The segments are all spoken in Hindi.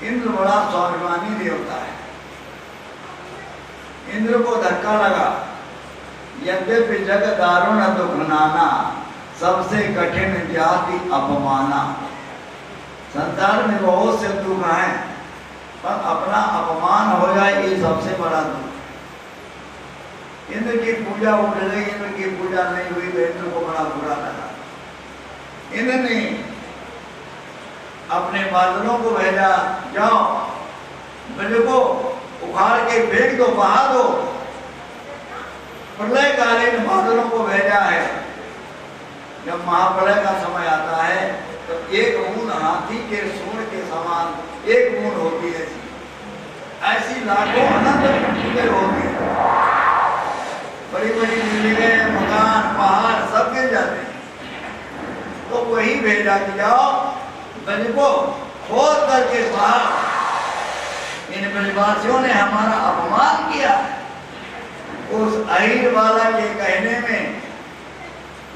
इंद्र बड़ा स्वाभिमानी देवता है। इंद्र को धक्का लगा, यद्यपि जग दारुण दुख नाना, सबसे कठिन जाति अपमाना। संसार में बहुत से दुख हैं, पर अपना अपमान हो जाए ये सबसे बड़ा दुख। इंद्र की पूजा उठ गई, इंद्र की पूजा नहीं हुई तो इंद्र को बड़ा बुरा लगा। इंद्र ने अपने बादलों को भेजा, जाओ ब्रज को उखाड़ के फेंक दो, बहा दो। प्रलयकालीन बादलों को भेजा है। जब महाप्रलय का समय आता है तो एक बूंद हाथी के सूंड के समान एक बूंद होती है, ऐसी लाखों अनंत बूंदें होती है। बड़ी बड़ी बिल्डिंगें, मकान, पहाड़ सब गिर जाते हैं। तो वही भेजा कि जाओ ब्रज को खोद करके बाहर, इन ब्रजवासियों ने हमारा अपमान किया। उस अहीर वाला के कहने में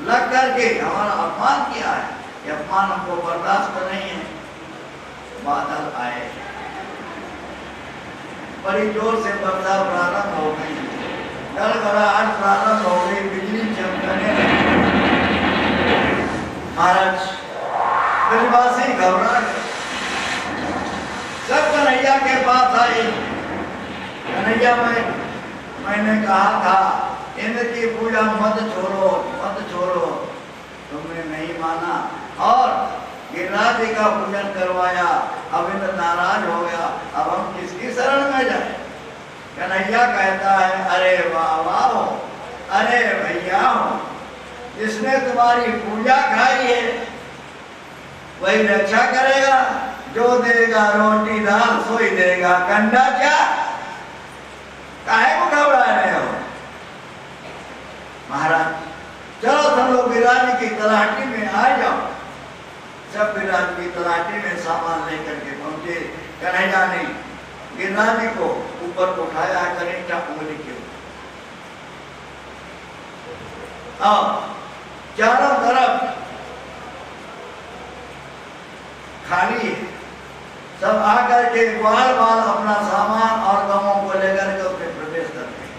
लग करके हमारा अपमान किया है, ये अपमान हमको बर्दाश्त नहीं है। बादल आए, बड़ी जोर से वर्षा प्रारंभ हो गई, गड़गड़ाहट प्रारंभ हो गई, बिजली चमकने लगी। महाराज ब्रजवासी घबरा गए, सब कन्हैया के पास आए। कन्हैया मैंने कहा था इंद्र की पूजा मत छोड़ो, मत छोड़ो, तुमने नहीं माना और गिरिराज जी का पूजन करवाया। अब इंद्र नाराज हो गया, अब हम किसकी शरण में जाए? कन्हैया कहता है, अरे वाह वाह हो, अरे भैया हो, जिसने तुम्हारी पूजा खाई है वही रक्षा करेगा। जो देगा रोटी दाल सोई देगा कंडा, क्या काहे को घबरा रहे हो? महाराज चलो तुम लोग गिरिराज की तलाटी में आ जाओ। सब गिरिराज की तलाटी में सामान लेकर के पहुंचे। कन्हैया ने गिरिराज को ऊपर उठाया, करेंटा उंगली के ऊपर, चारों तरफ खाली है। सब आकर के ग्वाल बाल अपना सामान और गमों को लेकर के उसमें प्रवेश करते हैं।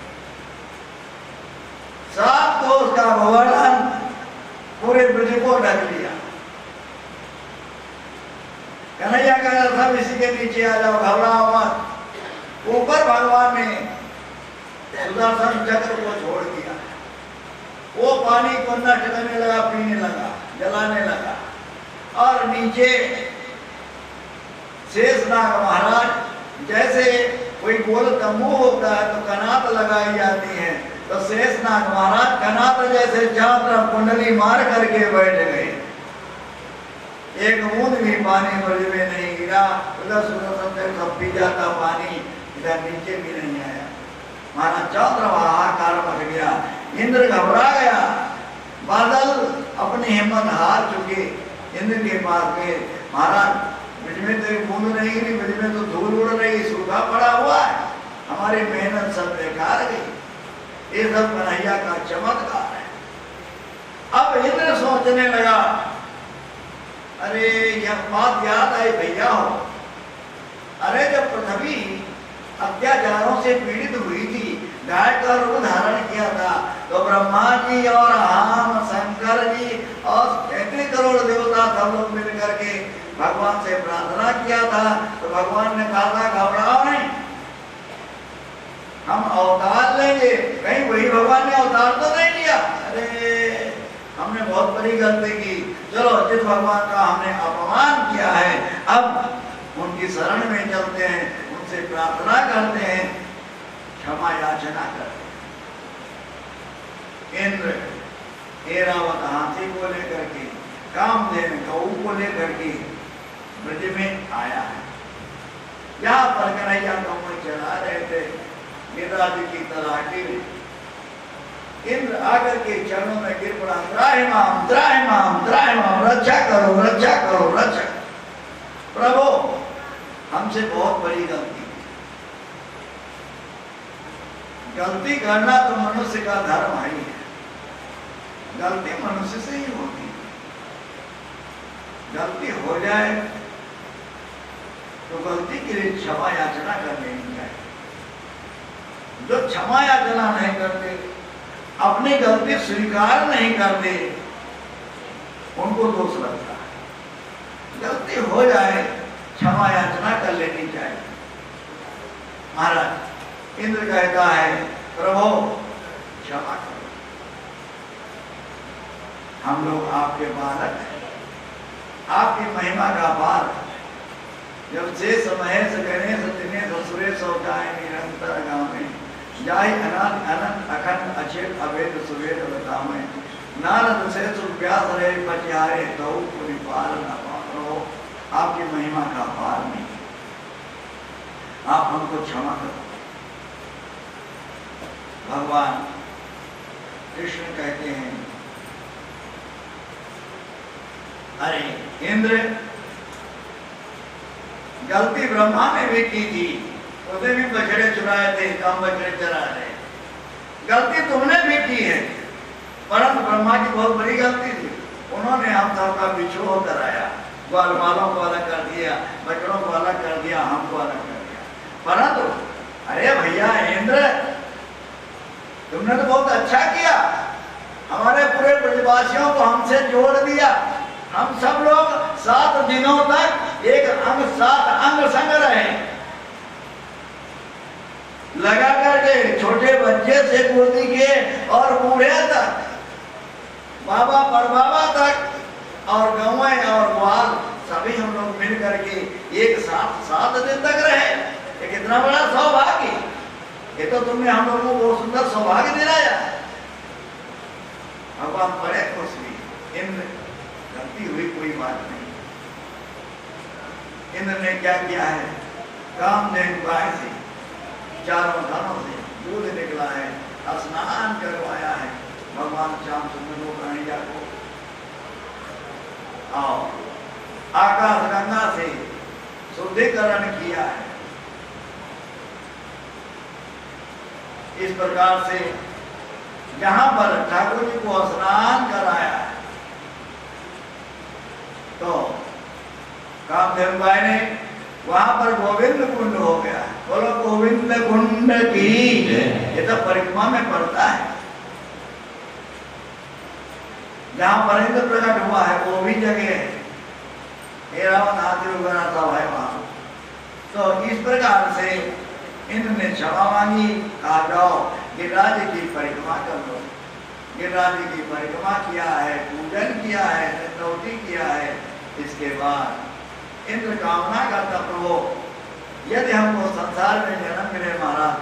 सात तो उसका गोवर्धन पूरे ब्रज को ढक लिया। कन्हैया का सब इसी के नीचे आ जाओ, घबराओ मत। ऊपर भगवान ने सुदर्शन चक्र को छोड़ दिया, वो पानी को नष्ट करने लगा, पीने लगा, जलाने लगा। और नीचे शेषनाग महाराज, जैसे कोई गोल तंबू होता है तो कनात लगाई जाती है, तो शेषनाग महाराज कनात जैसे चारों तरफ कुंडली मार करके बैठ गए। एक बूंद भी पानी ब्रज में नहीं गिरा। उधर सुदर्शन से सब पी जाता पानी, इधर नीचे भी नहीं आया। महाराज चारों तरफ हाहाकार मच गया। इंद्र घबरा गया। बादल अपनी हिम्मत हार चुके। इंद्र के पास गए, महाराज ब्रज में तो एक बूंद नहीं गिरी, ब्रज में तो धूल उड़ रही, सूखा पड़ा हुआ है, हमारी मेहनत सब बेकार गई। ये सब कन्हैया का चमत्कार है। अब इंद्र सोचने लगा, अरे यह बात याद आई भैया हो, अरे जब पृथ्वी अत्याचारों से पीड़ित हुई थी, गाय का रूप धारण किया था, तो ब्रह्मा जी और हम शंकर जी और 33 करोड़ देवता सब लोग मिलकर के भगवान से प्रार्थना किया था। तो भगवान ने कहा था घबराओ नहीं, हम अवतार लेंगे। कहीं वही भगवान ने अवतार तो नहीं लिया? अरे हमने बहुत बड़ी गलती की। चलो जिस भगवान का हमने अपमान किया है, अब उनकी शरण में चलते हैं, उनसे प्रार्थना करते हैं, क्षमा याचना करते हैं। इंद्र ऐरावत हाथी को लेकर के, कामधेनु गऊ को लेकर के ब्रज में आया है। यहाँ पर कन्हैया कमल चढ़ा रहे थे गिरिराज की तलाटी में। इंद्र आकर के चरणों में गिर पड़ा, त्राहिमाम त्राहिमाम त्राहिमाम, रक्षा करो रक्षा करो रक्षा। प्रभु हमसे बहुत बड़ी गलती, गलती करना तो मनुष्य का धर्म है ही है, गलती मनुष्य से ही होती है। गलती हो जाए तो गलती के लिए क्षमा याचना कर लेनी चाहिए। जो क्षमा याचना नहीं करते, अपनी गलती स्वीकार नहीं करते, उनको दोष लगता है। गलती हो जाए, क्षमा याचना कर लेनी चाहिए। महाराज इंद्र कहता है, प्रभु क्षमा करो, हम लोग आपके बालक हैं, आपकी महिमा का पार। जब से महेश गणेश दिनेश सुरेश जाए निरंतर गावे, जाहि अनंत अनंत अखंड अचेत अवेद सुवेद बतावे, नारद से व्यास रहे पचिहारे तो पूरी पार न पाओ। आपकी महिमा का पार नहीं, आप हमको क्षमा करो। भगवान कृष्ण कहते हैं, अरे इंद्र, गलती ब्रह्मा ने भी की थी, उसे भी बछड़े चुराए थे, कम बछड़े चरा रहे। गलती तुमने भी की है, परंतु ब्रह्मा की बहुत बड़ी गलती थी। उन्होंने हम सबका बिछोह कराया, ग्वाल वालों को अलग कर दिया, बछड़ों को अलग कर दिया, हमको अलग कर दिया। परंतु अरे भैया इंद्र, तुमने तो बहुत अच्छा किया, हमारे पूरे ब्रजवासियों को हमसे जोड़ दिया। हम सब लोग 7 दिनों तक एक अंग 7 अंग संग रहे, लगा करके छोटे बच्चे से गोदी के और बूढ़े तक, बाबा परबाबा तक और गौएं और ग्वाल सभी हम लोग मिल करके एक साथ 7 दिन तक रहे। ये कितना बड़ा सौभाग्य! ये तो तुमने हम लोगों को बहुत सुंदर सौभाग्य दिलाया। भगवान बड़े खुश हुए। इंद्र, गलती हुई कोई बात नहीं। इंद्र ने क्या किया है, कामधेनु गाय से, चारों धनों से दूध निकला है, स्नान करवाया है भगवान श्याम सुंदर प्राणिया को, और आकाश गंगा से शुद्धिकरण किया है। इस प्रकार से जहां पर ठाकुर जी को स्नान कराया है, तो कामधेनु गाय ने वहां पर गोविंद कुंड हो गया। बोलो गोविंद कुंड की। ये तो परिक्रमा में पड़ता है, जहां पर इंद्र प्रकट हुआ है वो भी जगह है, रावण हाथी वगैरह सब है वहां। तो इस प्रकार से इंद्र ने क्षमा मांगी, कहा जाओ गिरिराज की परिक्रमा कर लो। गिरिराज की परिक्रमा किया है, पूजन किया है, स्तुति किया है। इसके बाद इंद्र कामना करता, प्रभु यदि हमको संसार में जन्म मिले महाराज,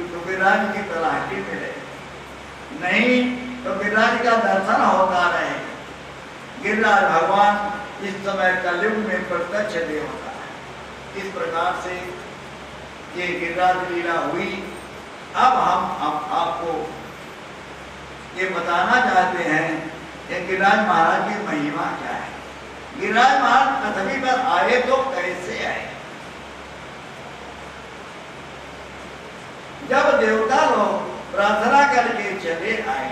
तो गिरिराज की तलाशी मिले, नहीं तो गिरिराज का दर्शन होता रहे। गिरिराज भगवान इस समय कलयुग में प्रत्यक्ष देवता है। इस प्रकार से ये गिरिराज लीला हुई। अब हम आपको ये बताना चाहते हैं कि गिरिराज महाराज की महिमा क्या है। गिरिराज महाराज पृथ्वी पर आए तो कैसे आए? जब देवता लोग प्रार्थना करके चले आए,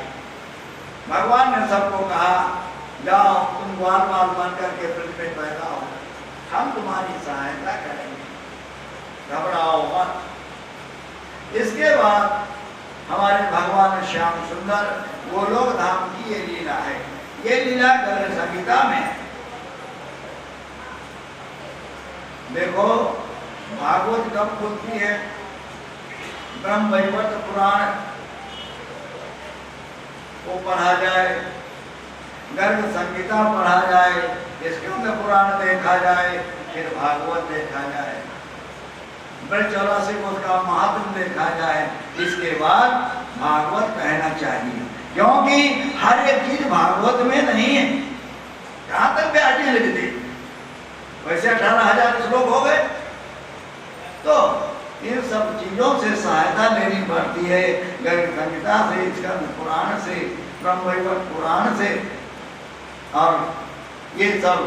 भगवान ने सबको कहा, जाओ तुम ग्वाल बाल बन करके पृथ्वी में पैदा हो, हम तुम्हारी सहायता करेंगे, घबराओ मत। इसके बाद हमारे भगवान श्याम सुंदर गोलोक धाम की ये लीला है। ये लीला गरुड़ संहिता में देखो, भागवत कब खुलती है? ब्रह्म वैवर्त पुराण को पढ़ा जाए, गर्ग संहिता पढ़ा जाए, इसके अंदर पुराण देखा जाए, फिर भागवत देखा जाए, ब्रज 84 को उसका महात्म देखा जाए, इसके बाद भागवत कहना चाहिए। क्योंकि हर एक चीज भागवत में नहीं है। कहां तक व्यास लिख दी, वैसे 18,000 श्लोक हो गए। तो इन सब चीजों से सहायता लेनी पड़ती है, गर्ग संहिता से, स्कंद पुराण से, ब्रह्मवैवर्त पुराण से, और ये सब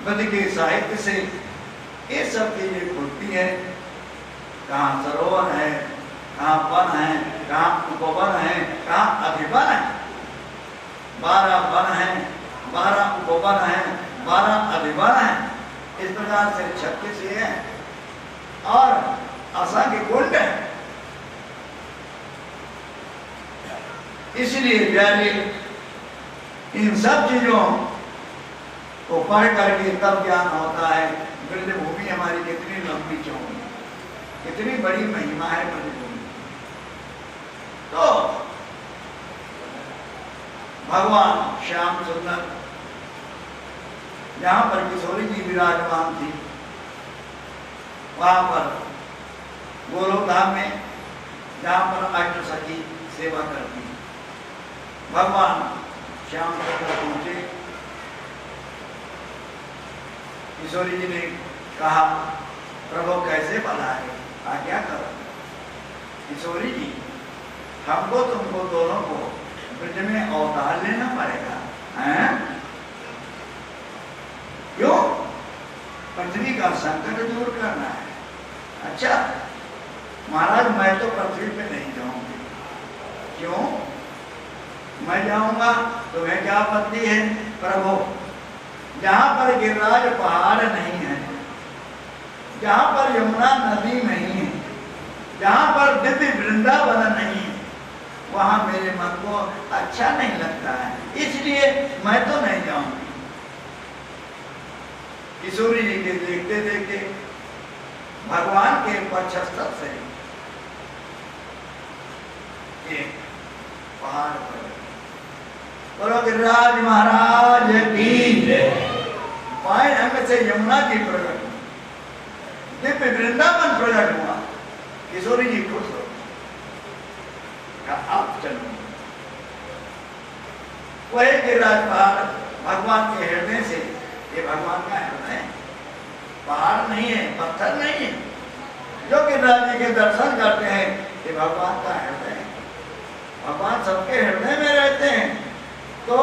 गद्य के साहित्य से ये सब चीजें खुलती है। कहाँ सरोवर है, कहाँ वन है, कहाँ उपवन है, कहाँ अधिवन है। 12 वन है, 12 उपवन है, 12 अधिवन है। इस प्रकार से 36 ये हैं और असंख्य कुंड है। इसलिए प्यारे इन सब चीजों को पढ़ करके तब ज्ञान होता है ब्रजभूमि हमारी कितनी लंबी चौड़ी, कितनी बड़ी महिमा है ब्रजभूमि। तो भगवान श्याम सुंदर जहां पर किशोरी जी विराजमान थी, वहां पर गोलोक धाम में जहां पर अष्ट सखी सेवा करती, भगवान श्याम सुंदर पहुंचे। किशोरी जी ने कहा प्रभु कैसे पधारे, आज्ञा करो। किशोरी जी हमको तुमको दोनों को ब्रज में अवतार लेना पड़ेगा, हैं? क्यों? पृथ्वी का संकट दूर करना है। अच्छा महाराज मैं तो पृथ्वी पे नहीं जाऊंगी। क्यों? मैं जाऊंगा तुम्हें क्या आपत्ति है? प्रभु जहां पर गिरिराज पहाड़ नहीं है, जहां पर यमुना नदी नहीं है, जहां पर दिव्य वृंदावन नहीं है, वहां मेरे मन को अच्छा नहीं लगता है, इसलिए मैं तो नहीं जाऊंगी। किशोरी जी के देखते देखते भगवान के वक्षस्थ से एक पहाड़ पर बोलो गिरिराज महाराज की बाएं अंग से यमुना जी प्रकट हुई, दिव्य वृंदावन प्रकट हुआ। किशोरी जी खुश हो आप चलो। वही गिरिराज पहाड़ भगवान के हृदय से, ये भगवान का हृदय पहाड़ नहीं है, पत्थर नहीं है। जो गिरिराज जी के दर्शन करते हैं ये भगवान का हृदय है। भगवान सबके हृदय में रहते हैं, तो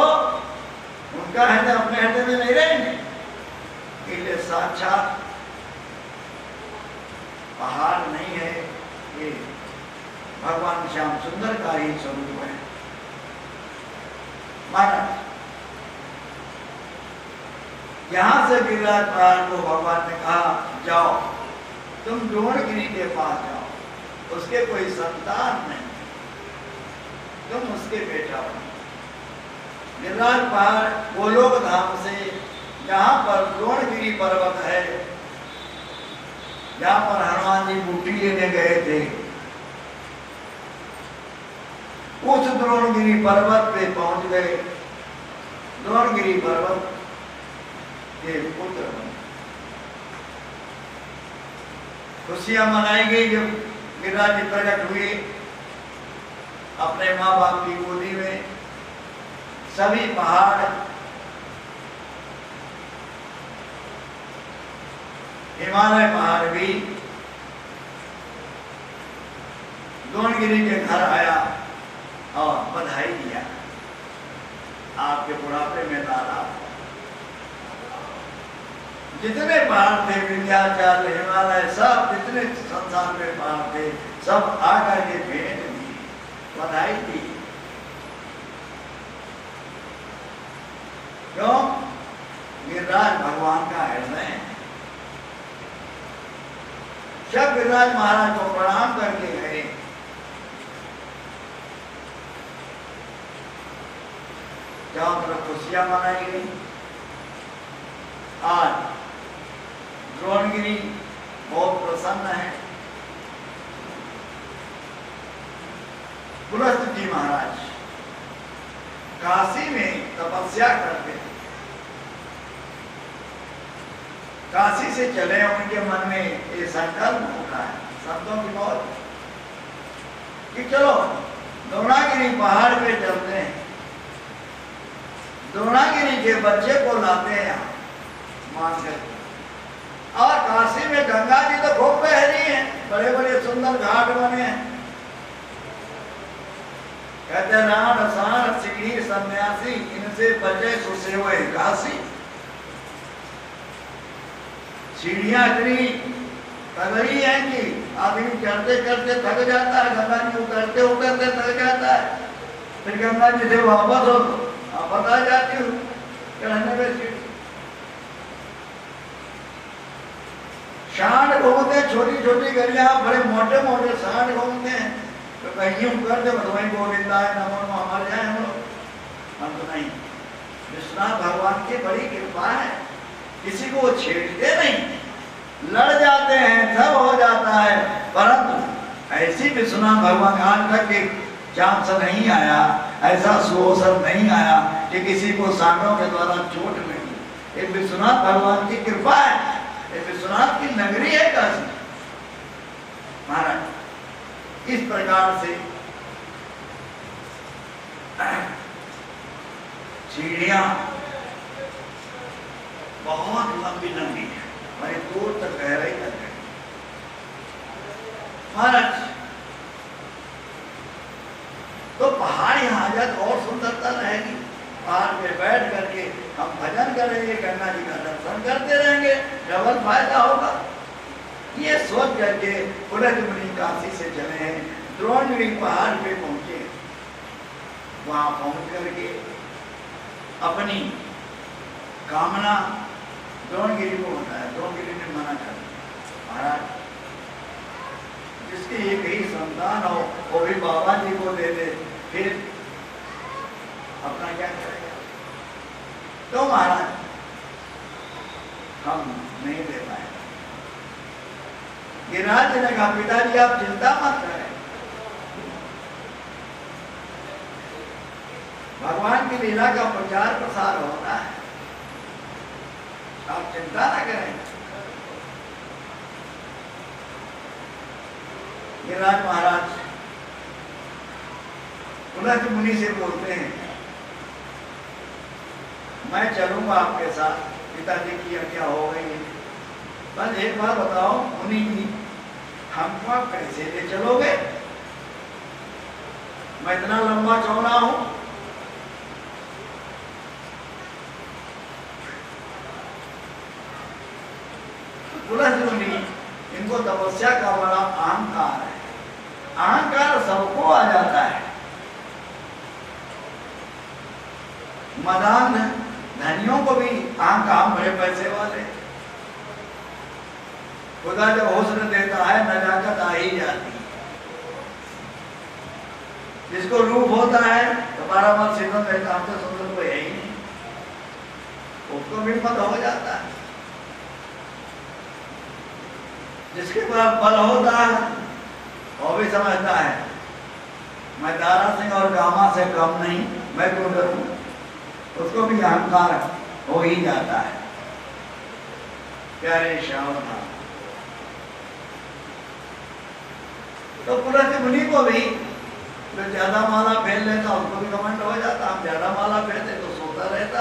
उनका हृदय अपने हृदय में नहीं रहेंगे। इसलिए साक्षात पहाड़ नहीं है, ये भगवान श्याम सुंदर का ही स्वरूप है। महाराज यहां से गिरिराज पहाड़ को भगवान ने कहा जाओ तुम द्रोणगिरी के पास जाओ, उसके कोई संतान नहीं, तुम उसके बेटा बनो। गिरिराज पहाड़ गोलोक धाम से जहां पर द्रोणगिरी पर्वत है, जहां पर हनुमान जी बूटी लेने गए थे, उस द्रोणगिरी पर्वत पे पहुंच गए। द्रोणगिरी पर्वत के पुत्र बने। खुशियां मनाई गई जब गिरिराज जी प्रकट हुए अपने माँ बाप की गोदी में। सभी पहाड़ हिमालय पहाड़ भी द्रोणगिरी के घर आया और बधाई दिया, आपके बुढ़ापे में तालाब। जितने पहाड़ थे विंध्याचल हिमालय सब जितने संसार में पहाड़ थे सब आकर के भेंट दी, बधाई दी। क्यों? गिरिराज भगवान का हृदय है। जब गिरिराज महाराज को प्रणाम करके गए, जहां पर खुशियां मनाई गई। आज द्रोणगिरी बहुत प्रसन्न है। पुलस्त जी महाराज काशी में तपस्या करते थे। काशी से चले, उनके मन में ये संकल्प उठा है संतों की मौत कि चलो द्रोणागिरी पहाड़ पे चलते हैं, द्रोणागिरी के बच्चे को लाते हैं यहाँ मानकर। और काशी में गंगा जी तो खूब बह रही है, बड़े बड़े सुंदर घाट बने हैं। कहते राण साण सीढ़ी सन्यासी इनसे बचे सुसेवे काशी। सीढ़ियां इतनी तगड़ी है कि आदमी चढ़ते चढ़ते थक जाता है, गंगा जी उतरते उतरते थक जाता है, फिर गंगा जी से वापस हो वापस आ जाती हूँ चढ़ने में सीढ़ी। सांड घूमते हैं, छोटी छोटी गलियां, बड़े मोटे मोटे सांड घूमते हैं। तो कहीं यूं कर दे भगवान गोविंदा नमो नमः मर जाए हम लोग, हम तो नहीं। विश्वनाथ भगवान की बड़ी कृपा है, किसी को छेड़ते नहीं, लड़ जाते हैं, सब हो जाता है, परंतु ऐसी विश्वनाथ भगवान आज तक के चांस नहीं आया, ऐसा सुअवसर नहीं आया कि किसी को सांडों के द्वारा चोट लगी। ये विश्वनाथ भगवान की कृपा है, ये विश्वनाथ की नगरी है काशी महाराज। इस प्रकार से सीढ़ियां बहुत लंबी लंबी है, बड़ी दूर तक गहराई तक है महाराज। तो पहाड़ यहाँ आ जाए तो और सुंदरता रहेगी। पहाड़ पे बैठ करके हम भजन करेंगे, गंगा जी का दर्शन करते रहेंगे, डबल फायदा होगा। ये सोच करके पुलह मुनि काशी से चले हैं, द्रोणगिरी पहाड़ पे पहुंचे। वहां पहुंच करके अपनी कामना द्रोणगिरी को बताया। द्रोणगिरी ने मना कर दिया, महाराज जिसकी एक ही संतान हो वो भी बाबा जी को दे दे, फिर अपना क्या करेगा। तो महाराज हम नहीं दे पाए। गिरिराज ने कहा पिताजी आप चिंता मत करें, भगवान की लीला का प्रचार प्रसार होता है, आप चिंता ना करें। गिरिराज महाराज पुलह मुनि से बोलते हैं मैं चलूंगा आपके साथ, पिताजी की क्या हो गई है, बस एक बार बताओ मुनि जी हमको आप कैसे ले चलोगे, मैं इतना लंबा चौड़ा हूं। पुलह मुनि इनको तपस्या का बड़ा अहंकार है, अहंकार सबको आ जाता है। मदान धनियों को भी अहंकार, बड़े पैसे वाले, खुदा जब हुस्न देता है नजाकत आ ही जाती है। जिसको रूप होता है तो 12 माह सीधन रहता, हमसे सुंदर कोई है ही नहीं, उसको भी मत हो जाता है। जिसके पास बल होता है वो भी समझता है मैं दारा सिंह और गामा से कम नहीं, मैं क्यों डरूं, उसको भी अहंकार हो ही जाता है। प्यारे श्याम था तो पुलह मुनि को भी जो ज्यादा माला फेर लेता उसको भी घमंड हो जाता, हम ज्यादा माला फेरते तो सोता रहता।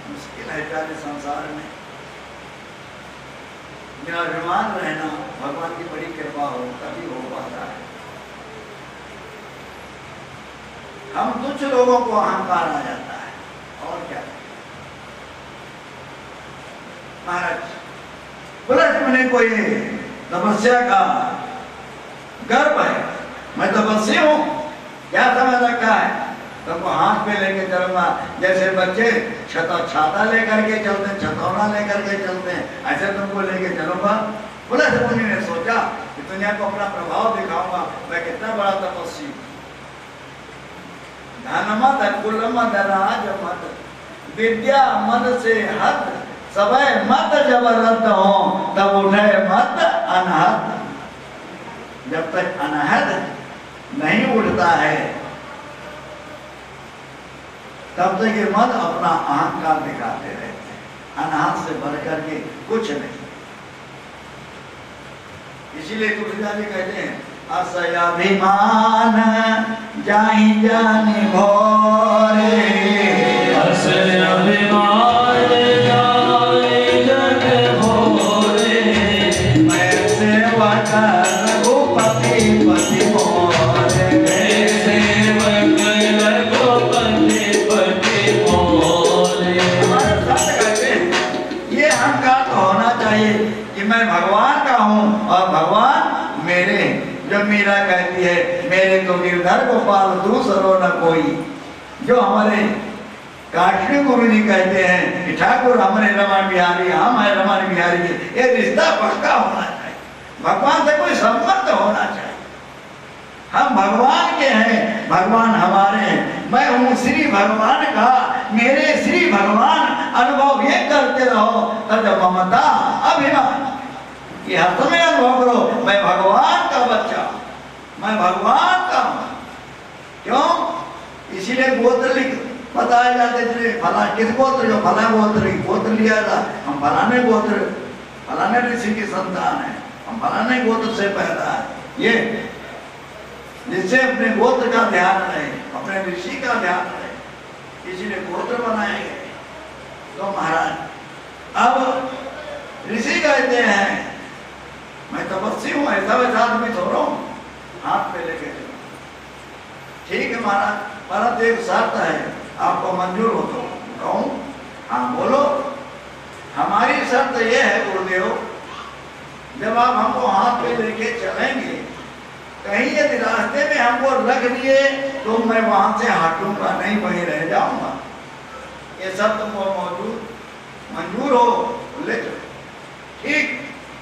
मुश्किल है प्यारे संसार में अभिमान रहना, भगवान की बड़ी कृपा हो तभी हो पाता है। हम तुच्छ लोगों को अहंकार आ जाता है और क्या। महाराज पुलह मुनि को ये तपस्या का गर्व है, मैं तपस्वी हूं, क्या समझ रखा है, तुमको हाथ पे लेके चलूंगा, जैसे बच्चे छाता लेकर के चलते हैं, छतौना लेकर के चलते हैं, ऐसे तुमको लेके चलूंगा। पुलह मुनि ने सोचा कि दुनिया को अपना प्रभाव दिखाऊंगा, मैं कितना बड़ा तपस्वी। धन मत कुल मत राज मत विद्या मत से हद, सबय मत जब रद्द हो तब उठे मत अनहद। जब तक अनहद नहीं उठता है तब तक ये मत अपना अहंकार दिखाते रहते हैं, अनाहत से बढ़कर के कुछ नहीं। इसीलिए तुलसीदास जी कहते हैं असयाभिमान जाहि जानि भोरे, असयाभिमान जाहि जानि भोरे, मैं सेवक रघुपति पति मोरे, मैं सेवक रघुपति पति मोरे। हमारे संत कहते हैं ये अहंकार तो होना चाहिए कि मैं भगवान का हूँ और भगवान मेरे। जब मीरा कहती है मेरे तो गिरधर गोपाल दूसरो न कोई, जो हमारे काटने गुरु जी कहते हैं कि ठाकुर हमारे रमन बिहारी, हम है रमन बिहारी के, ये रिश्ता पक्का होना चाहिए, भगवान से कोई संबंध होना चाहिए। हम भगवान के हैं, भगवान हमारे हैं, मैं हूँ श्री भगवान का, मेरे श्री भगवान अनुभव ये करते रहो तब ममता अभिमान, ये हर समय अनुभव करो मैं भगवान का बच्चा, मैं भगवान का हूँ। क्यों? इसीलिए गोत्र लिख बताए जाते थे, फला किस गोत्र जो फला गोत्र लिया था, हम फलाने गोत्र फलाने ऋषि की संतान है, हम फलाने गोत्र से पैदा है, ये जिससे अपने गोत्र का ध्यान रहे, अपने ऋषि का ध्यान रहे, इसीलिए गोत्र बनाए गए। तो महाराज अब ऋषि कहते हैं मैं तपस्वी हूँ, ऐसा वैसा आदमी थोड़ा हूँ, हाथ पे लेके चलो। ठीक है महाराज, परंतु एक शर्त है, आपको मंजूर हो तो कहूँ? हाँ बोलो। हमारी शर्त यह है गुरुदेव, जब आप हमको हाथ पे लेके चलेंगे, कहीं यदि रास्ते में हमको रख दिए तो मैं वहां से हटूंगा नहीं, वहीं रह जाऊंगा। ये सब तुमको मौजूद मंजूर हो ले चलो। ठीक,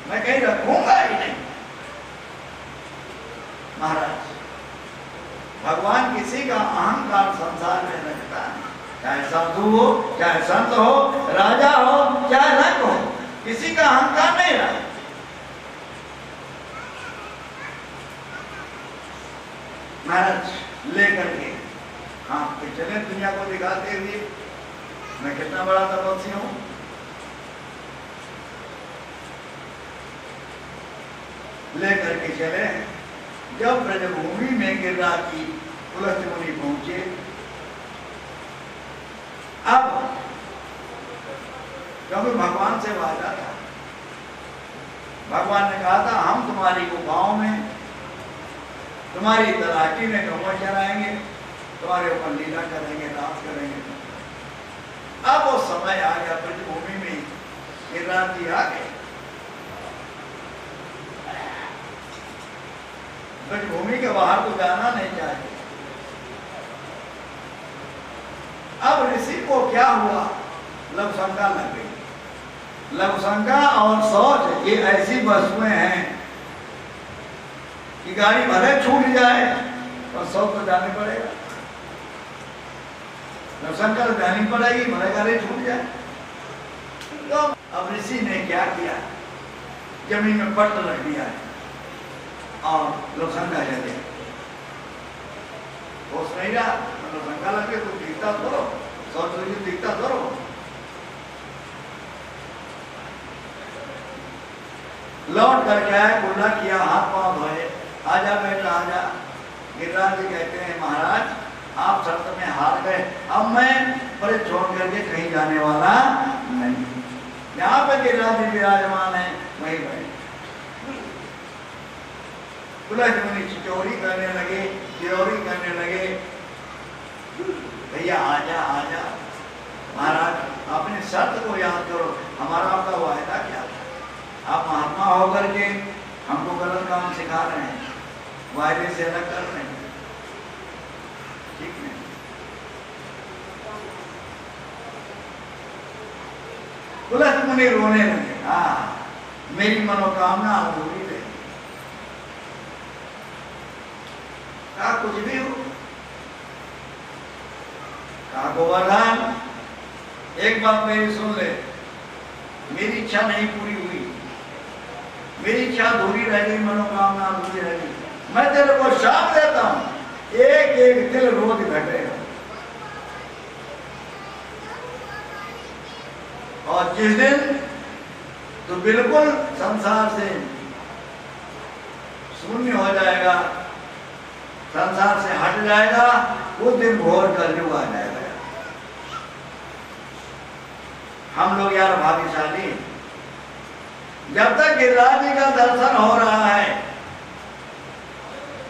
मैं कहीं रखूंगा ही नहीं। महाराज भगवान किसी का अहंकार संसार में रखता है, चाहे साधु हो, चाहे संत हो, राजा हो, चाहे रंग हो, किसी का अहंकार नहीं रहा। महाराज लेकर के हाँ तो चले दुनिया को दिखाते हुए मैं कितना बड़ा तपस्वी हूं। लेकर के चले, जब ब्रजभूमि में गिरिराज की पुलस्त्य मुनि पहुंचे, अब क्योंकि भगवान से वादा था, भगवान ने कहा था हम तुम्हारी गुफाओं में तुम्हारी तलाटी में कमर चलाएंगे, तुम्हारे ऊपर लीला करेंगे, डांस करेंगे। अब वो समय आ गया, ब्रजभूमि में गिरिराज जी आ गए। ब्रजभूमि के बाहर तो जाना नहीं चाहिए। अब ऋषि को क्या हुआ, लवशंका लग गई। लवशंका और शौच ये ऐसी वस्तुएं हैं कि गाड़ी भले छूट जाए और शौच तो जाने पड़ेगा, लवशंका तो जानी पड़ेगी, भले गाड़ी छूट जाए। तो अब ऋषि ने क्या किया, जमीन में पट रख दिया है और लवशंका चले होश नहीं रहा, लवशंका लगे तो दिखता थोड़ो, शौच दिखता थोड़ो। लौट करके आए, कुल्ला किया, हाथ पांव धोए, आजा बेटा आजा। गिरिराज जी कहते हैं महाराज आप शर्त में हार गए, अब मैं पर छोड़ करके कहीं जाने वाला नहीं। यहाँ पे गिरिराज जी विराजमान है, वहीं बैठे। पुलस्त्य मुनि चिचोरी करने लगे, चिरौरी करने लगे, भैया आजा आजा। महाराज अपने शर्त को याद करो, हमारा आपका वायदा क्या था? आप महात्मा होकर के हमको गलत काम सिखा रहे हैं, वायदे से अलग कर रहे हैं, ठीक नहीं। पुलस्त्य मुनि रोने लगे, हाँ मेरी मनोकामना अधूरी रही। कहा कुछ भी हो, कहा गोवर्धन एक बात मेरी सुन ले, मेरी इच्छा नहीं पूरी हुई, मेरी इच्छा अधूरी रह गई, मनोकामना अधूरी रह गई। मैं तेरे को शाप देता हूं, एक एक तिल रोज घटेगा, और जिस दिन तो बिल्कुल संसार से शून्य हो जाएगा, संसार से हट जाएगा, उस दिन घोर कलयुग आ जाएगा। हम लोग यार भाग्यशाली, जब तक गिरिराज जी का दर्शन हो रहा है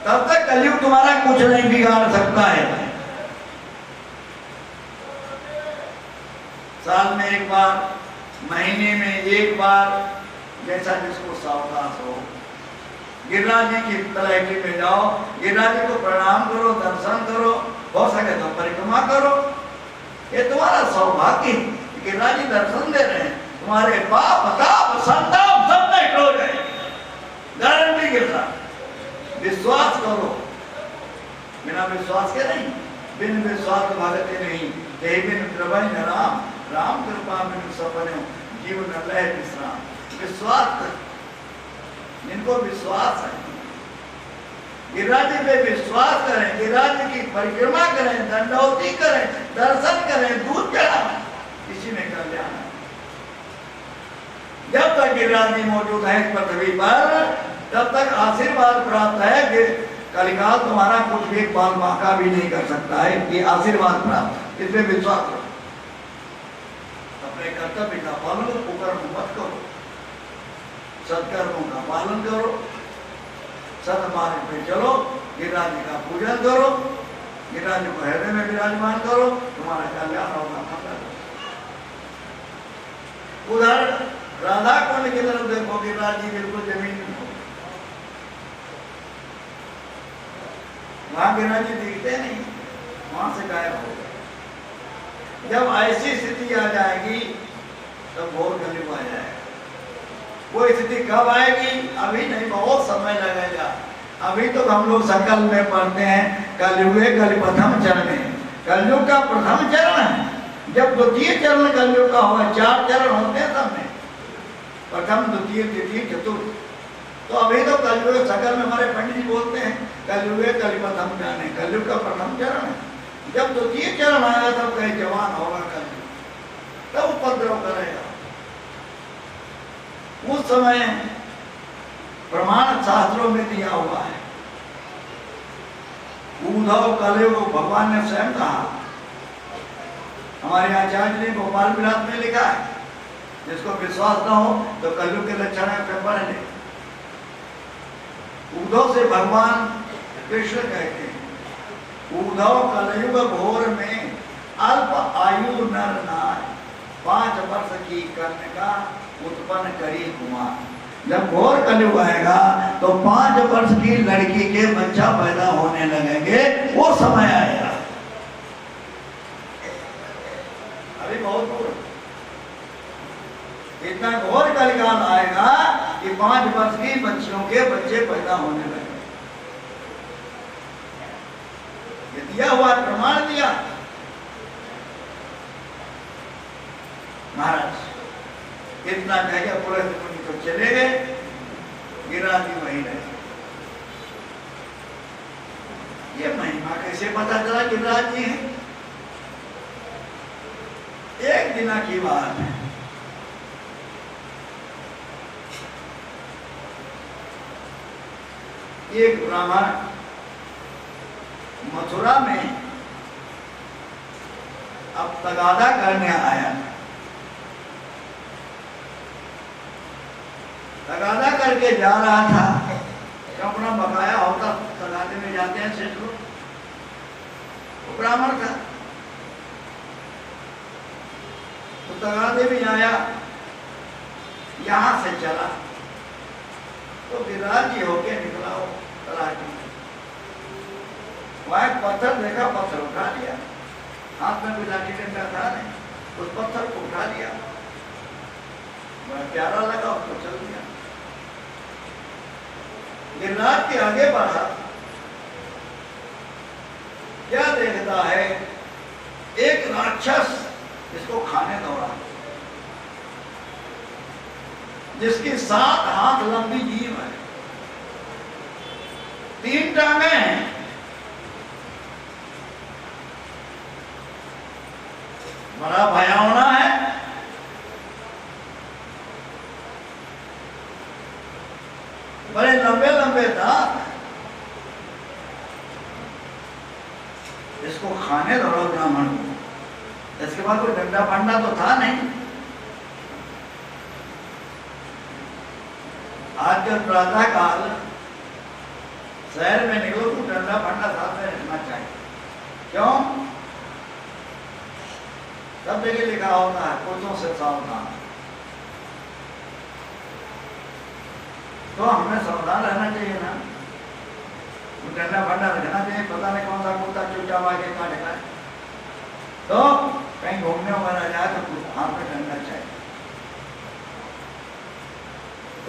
तब तक कलयुग तुम्हारा कुछ नहीं बिगाड़ सकता है। साल में एक बार, महीने में एक बार, जैसा जिसको सावकाश हो, गिरिराज जी की तलहटी में जाओ, गिरिराज जी को प्रणाम करो, दर्शन करो, हो सके तो परिक्रमा करो, ये तुम्हारा सौभाग्य है कि गिरिराज जी दर्शन दे रहे हैं, तुम्हारे पाप ताप संताप सब नष्ट हो जाएंगे, गारंटी के साथ। विश्वास करो, बिना विश्वास के नहीं, बिन विश्वास भगत नहीं, ते बिन प्रबंध राम, राम कृपा बिन सपने जीवन लय विश्राम। विश्वास करो, जिनको विश्वास है गिरिराज जी पे विश्वास करें, गिरिराज जी की परिक्रमा करें, दंडौती करें, दर्शन करें, दूध चढ़ाएं, किसी में कल्याण है। जब तक गिरिराज जी मौजूद है इस पृथ्वी पर, तब तक आशीर्वाद प्राप्त है कि कलिकाल तुम्हारा कुछ भी बाल बांका भी नहीं कर सकता है, ये आशीर्वाद प्राप्त। इसमें विश्वास करो, अपने कर्तव्य का पालन करो, कुकर्म मत करो, सत्कर्मों का पालन करो, सतमार्ग पे चलो, गिरिराज जी का पूजन करो, गिरिराज जी को हृदय में विराजमान करो, तुम्हारा कल्याण होगा। उधर राधा कुंड की तरफ देखो, गिरिराज जी बिल्कुल जमीन में, वहां गिरिराज जी दिखते नहीं, वहां से गायब हो गए। जब ऐसी स्थिति आ जाएगी तब घोर कलयुग आ जाएगा। वो स्थिति कब आएगी? अभी नहीं, बहुत समय लगेगा। अभी तो हम लोग सकल में पढ़ते हैं कलयुगे कलि प्रथम चरण में, कलयुग का प्रथम चरण है। जब द्वितीय चरण कलयुग का होगा, 4 चरण होते हैं सब में, प्रथम द्वितीय तृतीय चतुर्थ। तो अभी तो कलयुग सकल में हमारे पंडित जी बोलते हैं कलयुगे कलि प्रथम चरण है, कलयुग का प्रथम चरण है। जब द्वितीय चरण आएगा तब कहीं जवान होगा कलयुग, तब उपद्रव करेगा। उस समय प्रमाण शास्त्रों में दिया हुआ है, उद्धव कलयुग भगवान ने स्वयं कहा। हमारे आचार्य ने गोपाल विलास में लिखा है, जिसको विश्वास न हो तो कलयुग के लक्षण है पढ़ ले। उद्धव से भगवान कृष्ण कहते हैं, उद्धव कलयुग घोर में अल्प आयु नर नार, 5 वर्ष की कन्या उत्पन्न करी कुमार। जब घोर कलयुग आएगा तो 5 वर्ष की लड़की के बच्चा पैदा होने लगेंगे, वो समय आएगा। अभी बहुत दूर, इतना घोर कलिकाल आएगा कि 5 वर्ष की बच्चियों के बच्चे पैदा होने लगेंगे। ये दिया हुआ प्रमाण दिया महाराज। इतना कहिए पुलिस मुनि तो चले गए, गिरिराज जी वहीं रहे। ये महिमा कैसे पता चला गिरिराज जी हैं? एक दिन की बात है, एक ब्राह्मण मथुरा में अब तगादा करने आया। तगादा करके जा रहा था, अपना बकाया होता, तगादे में जाते हैं सेठ लोग। वो ब्राह्मण था, तो तगादे में आया, यहां से चला तो गिरिराज जी होके निकला हो तलाटी। वहां एक पत्थर देखा, पत्थर उठा लिया, हाथ में भी लाठी डंडा था नहीं, उस पत्थर को उठा लिया, बड़ा प्यारा लगा, उसको चल दिया। गिरिराज के आगे बढ़ा, क्या देखता है? एक राक्षस इसको खाने दौड़ा, जिसकी 7 हाथ लंबी जीभ है, 3 टांगे हैं, बड़ा भयावना है। बड़े लंबे लंबे दांत, इसको खाने दौड़ा ब्राह्मण को। इसके बाद कोई डंडा फंडा तो था नहीं। आज जब प्रातः काल शहर में निकलो तो डंडा फंडा साथ में रखना चाहिए। क्यों? सब जगह लिखा होता है कुत्तों से सावधान, तो हमें सावधान रहना चाहिए ना। डंडा फंडा रखना चाहिए, पता नहीं कौन सा कुत्ता चुपचाप आके काटेगा। तो कहीं घूमने वगैरह जाए तो कुछ हाथ में डंडा चाहिए।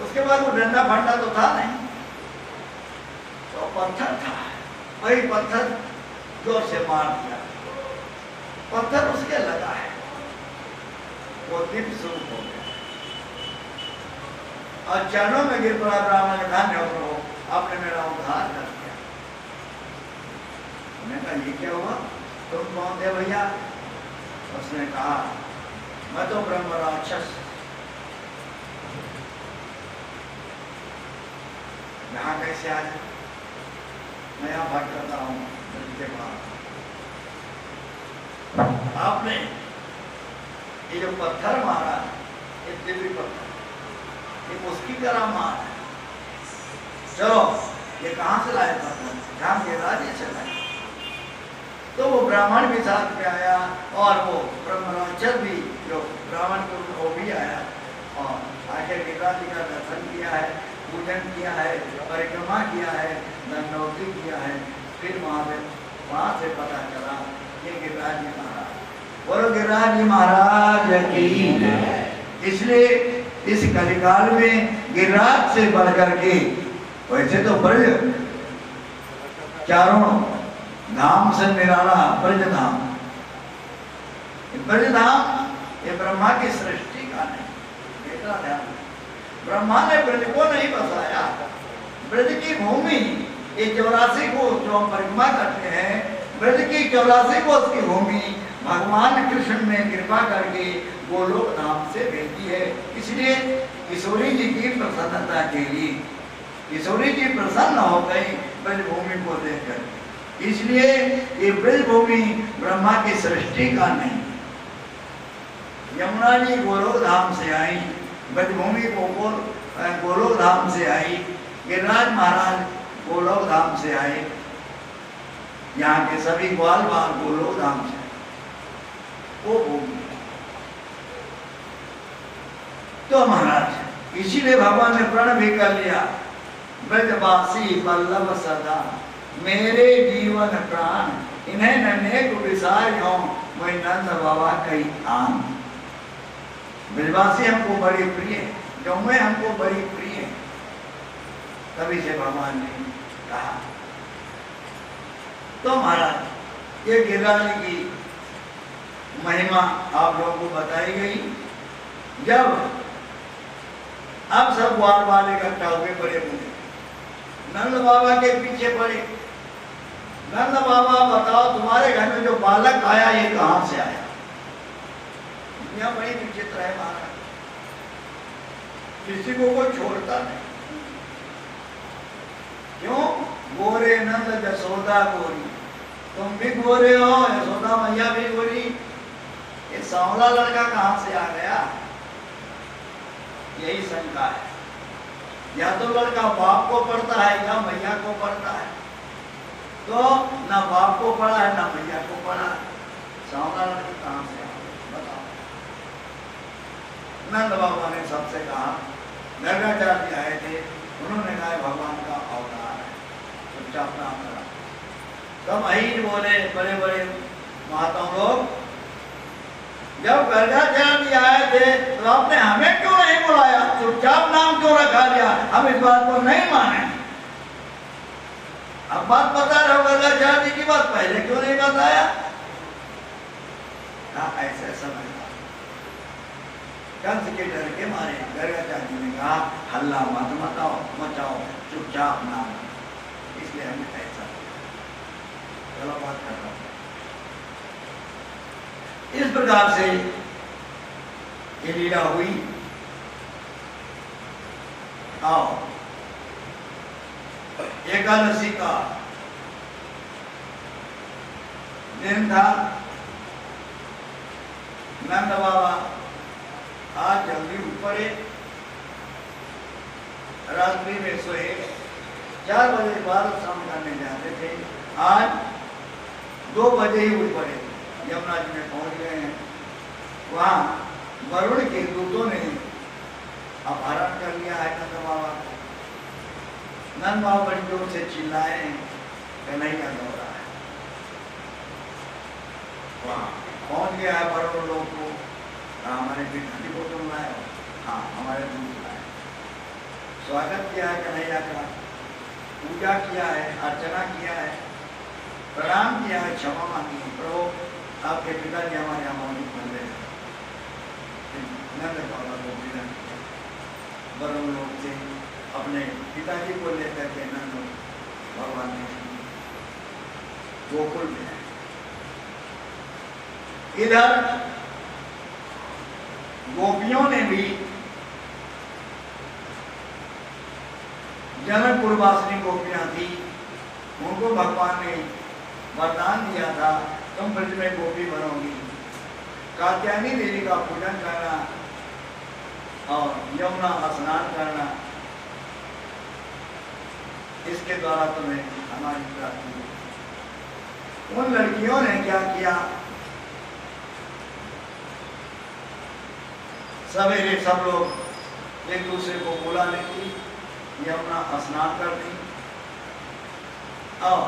उसके बाद वो डंडा फंडा तो था नहीं, तो पत्थर था, वही पत्थर जोर से मार दिया, पत्थर उसके लगा है, वो दिन शुरू हो गया और चरणों में गिर पड़ा। ब्राह्मण ने कहा प्रभु आपने मेरा उद्धार कर दिया। उन्होंने कहा ये क्या हुआ, तुम कौन थे भैया? उसने कहा मैं तो ब्रह्म राक्षस, यहाँ कैसे आ जाए, मैं यहाँ भटकता हूँ के बाद। आपने ये जो पत्थर मारा, ये दिव्य पत्थर, ये उसकी तरह मार है। चलो ये कहाँ से लाए पत्थर? जहाँ के राज्य से लाए। तो वो ब्राह्मण भी साथ में आया और वो ब्रह्मराक्षस भी जो ब्राह्मण को वो भी आया और आके गिरिराज जी का दर्शन किया है, पूजन किया है, परिक्रमा किया है, दंडवती किया है। फिर वहाँ से पता चला ये गिरिराज जी महाराज, बोलो गिरिराज जी महाराज की। इसलिए इस कलिकाल में गिरिराज से बढ़कर के, वैसे तो ब्रज चारों धाम से निराला ब्रज धाम, ब्रज धाम ये ब्रह्मा की सृष्टि का नहीं, इतना ध्यान। ब्रह्मा ने ब्रज को नहीं बसाया, ब्रज की भूमि ये 84 को जो हम परिक्रमा करते हैं, ब्रज की 84 को उसकी भूमि भगवान कृष्ण ने कृपा करके गोलोक धाम से भेजी है। इसलिए किशोरी जी की प्रसन्नता के लिए किशोरी जी प्रसन्न हो गई ब्रज भूमि को देखकर। इसलिए ये ब्रज भूमि ब्रह्मा की सृष्टि का नहीं। यमुना जी गोलोक धाम से आई, ब्रज भूमि गोलोक धाम से आई, गिरिराज महाराज गोलोक धाम से आए, यहाँ के सभी ग्वाल बाग गोलोक धाम से वो भूमि। तो महाराज इसीलिए भगवान ने प्रण भी कर लिया, ब्रजवासी वल्लभ सदा मेरे जीवन प्राण, इन्हें ननेक विसारियों वही नंद बाबा कई आन। ब्रजवासी हमको बड़ी प्रिय, जमुई हमको बड़ी प्रिय, तभी से भगवान ने कहा। तो महाराज ये गिरिराज की महिमा आप लोगों को बताई गई। जब अब सब ग्वाल वाले इकट्ठा हो गए, बड़े बूढ़े नंद बाबा के पीछे पड़े। नंद बाबा बताओ तुम्हारे घर में जो बालक आया ये कहां से आया? दुनिया बड़ी विचित्र है महाराज, किसी को कोई छोड़ता नहीं। क्यों? गोरे नंद यशोदा गोरी, तुम भी गोरे हो, यशोदा मैया भी गोरी, ये सांवला लड़का कहां से आ गया? यही शंका है। या तो लड़का बाप को पढ़ता है या मैया को पढ़ता है, तो ना बाप को पढ़ा है ना मैया को पढ़ा है, सांवला लड़का कहां से आ गया बताओ? नंद बाबा ने सबसे कहा, गर्गाचार्य आए थे, उन्होंने कहा भगवान का अवतार है, चुपचाप नाम करा। तब अहीर बोले बड़े बड़े महात्मा लोग, जब गर्गाचार्य आए थे तो आपने हमें क्यों नहीं बुलाया, चुपचाप नाम क्यों रखा लिया, हम इस बात को नहीं माने। अब बात बता रहे हो गर्गाचार्य की बात, पहले क्यों नहीं बताया? ऐसे समझता कंस के डर के मारे गर्गाचार्य ने कहा हल्ला मत मचाओ, चुपचाप नाम, इसलिए हमने ऐसा चलो बात करता हूं। इस प्रकार से ये लीला हुई। आओ एकादशी का दिन था। नंद बाबा आज जल्दी उठ पड़े, रात्रि में सोए, 4 बजे बाद शाम करने जाते थे, आज 2 बजे ही उठ पड़े, यमुना जी में पहुंच गए हैं। वहां वरुण के दूतों ने अपहरण कर लिया है नंद बाबा को। नंद बाबा बड़ी जोर से चिल्लाए, कन्हैया दौड़ा है। वहां पहुंच गया है परम लोग को, हमारे पिता जी को तुम लाए हो, हाँ हमारे दूध लाए, स्वागत किया है कन्हैया का, पूजा किया है, अर्चना किया है, प्रणाम किया है, क्षमा मांगी है, प्रभु आपके पिताजी हमारे यहाँ मौजूद बन गए नंद बाबा को मिलन बरम लोग से अपने पिताजी को लेकर के नंद भगवान ने गोकुल में है। इधर गोपियों ने भी जनकपुर वासिनी गोपियां थी, उनको भगवान ने वरदान दिया था तुम ब्रज में गोपी बनोगी, कात्यायनी देवी का पूजन करना और यमुना स्नान करना, इसके द्वारा तुम्हें हमारी प्राप्ति हुई। उन लड़कियों ने क्या किया, सवेरे सब लोग एक दूसरे को बुला लेती, यमुना स्नान करती और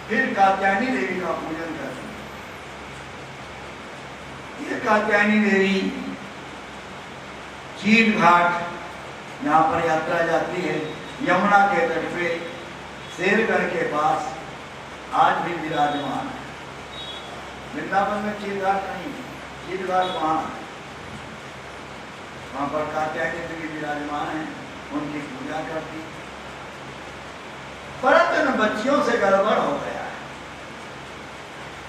फिर कात्यायनी देवी का पूजन करती। ये कात्यायनी देवी चीर घाट यहाँ पर यात्रा जाती है, यमुना के तट पे शेरगढ़ के पास आज भी विराजमान है। वृंदावन में चीर घाट नहीं, चीर घाट वहाँ पर कात्यायनी देवी विराजमान है, उनकी पूजा करती। परंतु इन बच्चियों से गड़बड़ हो गया है,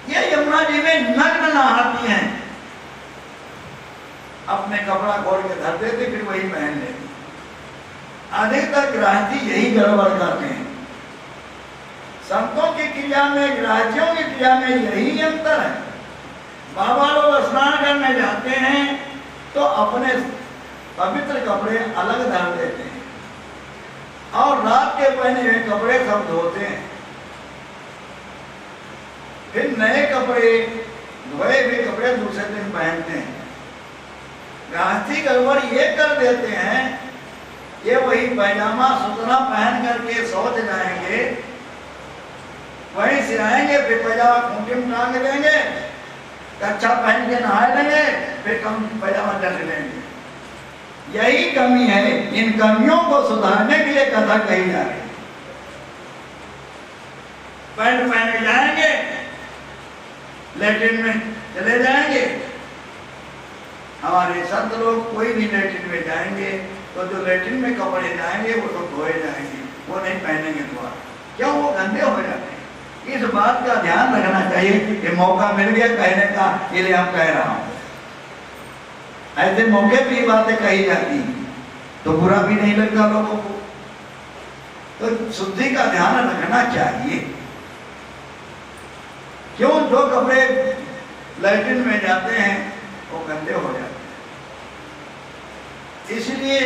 ये यमुना जी में नग्न नहाती हैं, अपने कपड़ा खोल के धर देते फिर वही पहन लेते। अधिकतर गृहस्थी यही गड़बड़ करते हैं। संतों की क्रिया में गृहस्थियों की क्रिया में यही अंतर है। बाबा लोग स्नान करने जाते हैं तो अपने पवित्र कपड़े अलग धर देते हैं और रात के पहने हुए कपड़े सब धोते हैं, फिर नए कपड़े धोए हुए कपड़े दूसरे दिन पहनते हैं। गृहस्थी गड़बड़ ये कर देते हैं, ये वही पैजामा सुतरा पहन करके शौच जाएंगे, वहीं से आएंगे फिर पैजामा खूंटी में टांग देंगे, कच्छा पहन के नहा लेंगे, फिर कम पैजामा डर लेंगे। यही कमी है, इन कमियों को सुधारने के लिए कथा कही जा रही है। पैंट पहन के जाएंगे, लैट्रिन में चले जाएंगे। हमारे संत लोग कोई भी लैट्रिन में जाएंगे तो जो लैट्रिन में कपड़े जाएंगे वो तो धोए जाएंगे, वो नहीं पहनेंगे दोबारा, क्यों? वो गंदे हो जाते हैं। इस बात का ध्यान रखना चाहिए कि मौका मिल गया कहने का, इसलिए हम कह रहा हूं। ऐसे मौके पे बातें कही जाती तो बुरा भी नहीं लगता लोगों को, तो शुद्धि का ध्यान रखना चाहिए। क्यों? जो कपड़े लैट्रिन में जाते हैं वो गंदे हो जाते हैं, इसलिए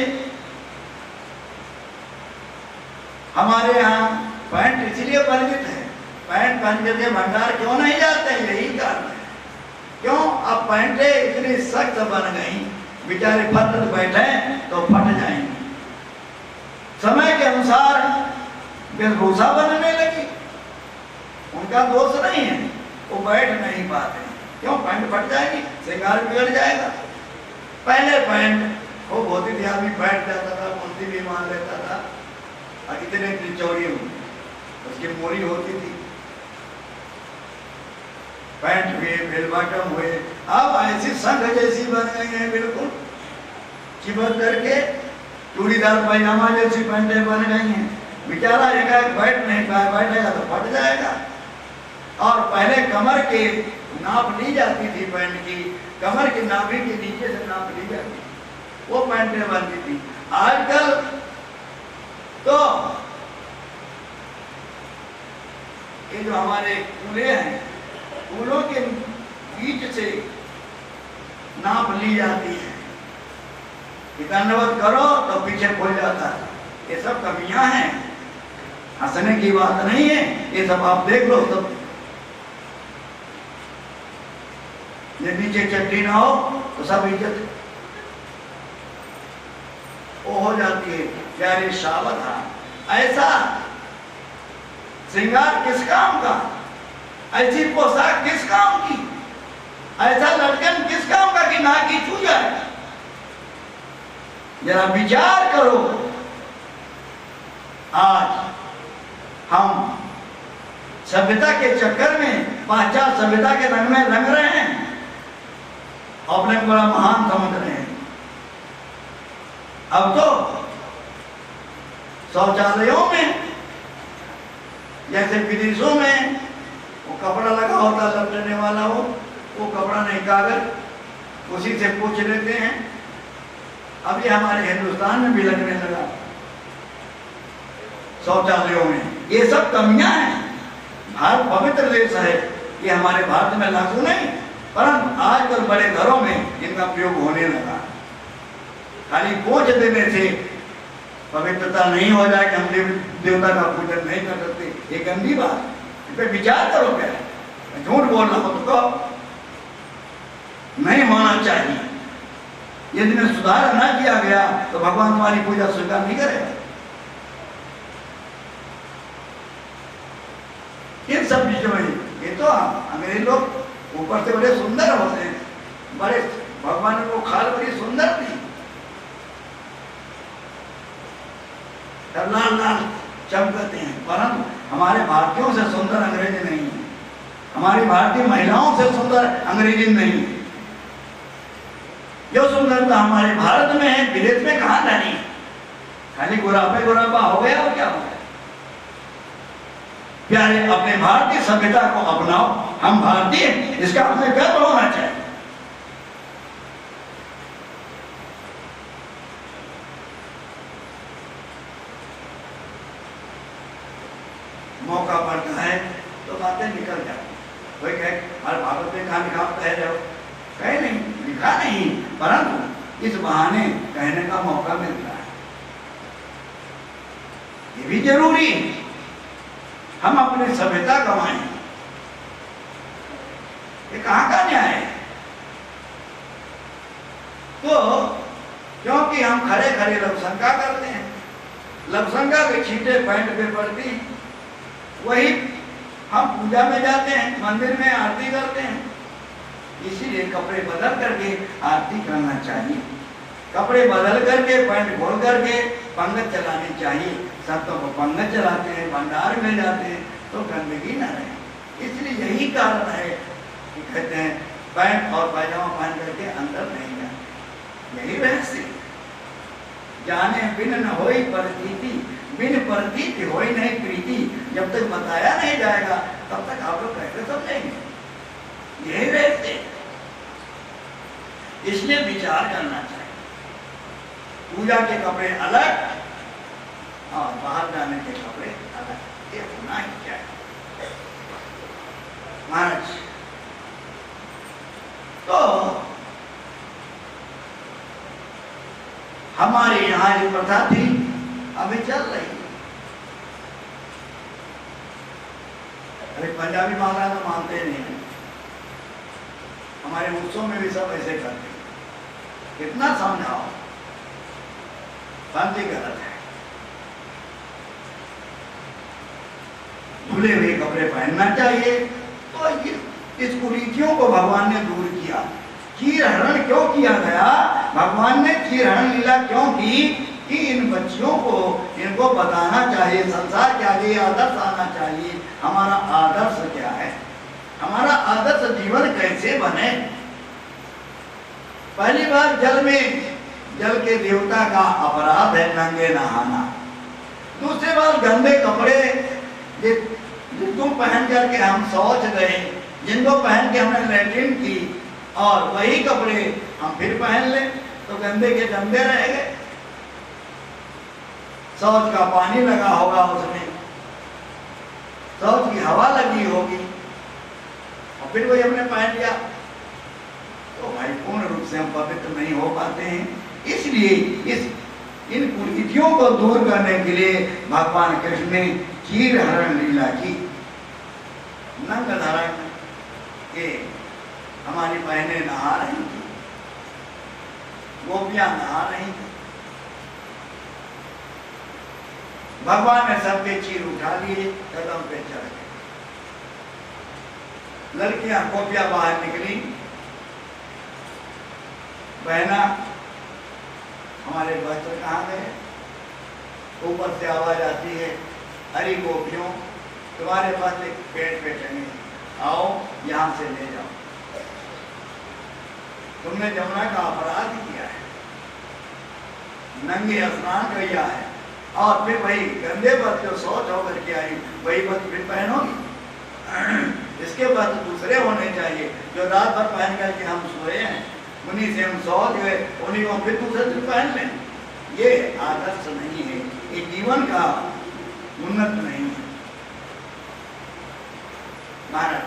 हमारे यहाँ पैंट इसलिए परिचित है। पैंट पहन के भंडार क्यों नहीं जाते? यही कारण है। क्यों? अब पैंटे इतनी सख्त बन गई, बेचारे फट बैठे तो फट जाएंगी। समय के अनुसार वेशभूषा बनने लगी, उनका दोष नहीं है, वो बैठ नहीं पाते। क्यों? पैंट फट जाएगी, श्रृंगार बिगड़ जाएगा। पहले पैंट वो धोती थी, आदमी बैठ जाता था, कुर्सी भी मान लेता था, और इतने चौड़ी उसकी मोरी होती थी। पैंट हुए, बेल बॉटम हुए, अब ऐसी संघ जैसी बन गई है, बिल्कुल चिपक करके चूड़ीदार पैजामा जैसी पैंटें बन गई हैं। बेचारा एक बैठ नहीं पाया, बैठेगा तो फट जाएगा। और पहले कमर के नाप ली जाती थी, पैंट की कमर की नाभि के नीचे से नाप ली जाती, वो पैंटें बनती थी। आजकल तो ये जो हमारे कूले हैं, कूलों के बीच से नाप ली जाती है, दंडवत करो तो पीछे खुल जाता है। ये सब कमियां हैं, हंसने की बात नहीं है, ये सब आप देख लो। तो ये नीचे चट्टी ना हो तो सब इज्जत वो हो जाती है। प्यारे सावधान, ऐसा श्रृंगार किस काम का? ऐसी पोशाक किस काम की, ऐसा लटकन किस काम का कि नाक की छू जाए? जरा विचार करो। आज हम सभ्यता के चक्कर में पाश्चात्य सभ्यता के रंग में रंग रहे हैं, अपने को बड़ा महान समझ रहे हैं। अब तो शौचालयों में जैसे विदेशों में वो कपड़ा लगा होता लपटने वाला हो, वो कपड़ा नहीं कागज, उसी से पोंछ लेते हैं। अब ये हमारे हिंदुस्तान में भी लगने लगा शौचालयों में। ये सब कमियां हैं। भारत पवित्र देश है, ये हमारे भारत में लागू नहीं, परंतु आजकल बड़े घरों में इनका प्रयोग होने लगा। खाली पोंछ देने से पवित्रता नहीं हो जाए कि हम देवता का पूजन नहीं कर सकते, ये गंदी बात। इस पे विचार करो। क्या झूठ बोलना हो तो नहीं होना चाहिए। यदि में सुधार न किया गया तो भगवान तुम्हारी पूजा स्वीकार नहीं करेगा। इन सब चीजों में ये तो अंग्रेज लोग ऊपर से बड़े सुंदर होते हैं, बड़े भगवान को खाल बड़ी सुंदर थी, लाल लाल चमकते हैं, परंतु हमारे भारतीयों से सुंदर अंग्रेजी नहीं है, हमारी भारतीय महिलाओं से सुंदर अंग्रेजी नहीं है। जो सुंदरता हमारे भारत में है विदेश में कहां नहीं। खाली गुरापे गुरापा हो गया और क्या हो गया। प्यारे अपने भारतीय सभ्यता को अपनाओ। हम भारतीय, इसका हमें गर्व होना चाहिए। मौका पड़ता है तो बातें निकल जाती। कोई कहे हर भागवत में कहां लिखा कह रहे हो, कहे नहीं, लिखा नहीं, परंतु इस बहाने कहने का मौका मिलता है। ये भी जरूरी है। हम अपनी सभ्यता गंवाएं, ये कहां का न्याय है? तो क्योंकि हम खड़े खड़े लवशंका करते हैं, लवशंका के छींटे पैंट पे पड़ती हैं, वही हम पूजा में जाते हैं, मंदिर में आरती करते हैं। इसीलिए कपड़े बदल करके आरती करना चाहिए, कपड़े बदल करके पैंट खोल करके पंगत चलानी चाहिए। सब तो पंगत चलाते हैं, भंडार में जाते हैं, तो गंदगी न रहे। इसलिए यही कारण है कि कहते हैं पैंट और पैजामा पहन करके अंदर नहीं जाए। यही रहस्य। जाने बिन न होई प्रतीति, बिन प्रतीति होई नहीं प्रीति। जब तक बताया नहीं जाएगा तब तक आप लोग कैसे समझेंगे। यही रहस्य। इसलिए विचार करना चाहिए। पूजा के कपड़े अलग और बाहर जाने के कपड़े अलग, ये होना ही चाहिए। महाराज तो हमारे यहाँ ये प्रथा थी, अभी चल रही है। अरे पंजाबी मांगा तो मानते नहीं है, हमारे उत्सव में भी सब ऐसे करते हैं। कितना समझाओ, शांति गलत है। धुले हुए कपड़े पहनना चाहिए। तो इस कुरीतियों को भगवान ने दूर किया। चीर हरण क्यों किया गया? भगवान ने चीर हरण लीला क्यों की? कि इन बच्चियों को, इनको बताना चाहिए संसार के आगे आदर्श आना चाहिए। हमारा आदर्श क्या है, हमारा आदर्श जीवन कैसे बने। पहली बार जल में, जल के देवता का अपराध है नंगे नहाना। दूसरी बार गंदे कपड़े जिनको पहन करके हम शौच गए, जिनको पहन के हमने लैट्रिन की, और वही कपड़े हम फिर पहन ले तो गंदे के गंदे रह गए। शौच का पानी लगा होगा उसमें, शौच की हवा लगी होगी, और फिर वही हमने पहन लिया, तो भाई पूर्ण रूप से हम पवित्र नहीं हो पाते हैं। इसलिए इन कुरीतियों को दूर करने के लिए भगवान कृष्ण ने चीर हरण लीला की। नंग धारण के हमारी बहनें नहा रही थी, गोपियां नहा रही थी। भगवान ने सबके चीर उठा लिए, कदम पे चढ़ गए। लड़कियां गोपियां बाहर निकली। बहना हमारे वस्त्र कहाँ गए? ऊपर से आवाज आती है, अरे गोपियों तुम्हारे पास एक पेट पे टंगे, आओ यहाँ से ले जाओ। तुमने जमुना का अपराध किया है, नंगे स्नान किया है, और फिर वही गंदे वस्त्र जो शौच होकर के आई वही वस्त्र फिर पहनोगी। इसके बाद दूसरे होने चाहिए जो रात भर पहन करके हम सोए हैं, उन्हीं से हम शौच हुए, उन्हीं को फिर दूसरे दिन पहन लें। ये आदर्श नहीं है, ये जीवन का उन्नत नहीं है। महाराज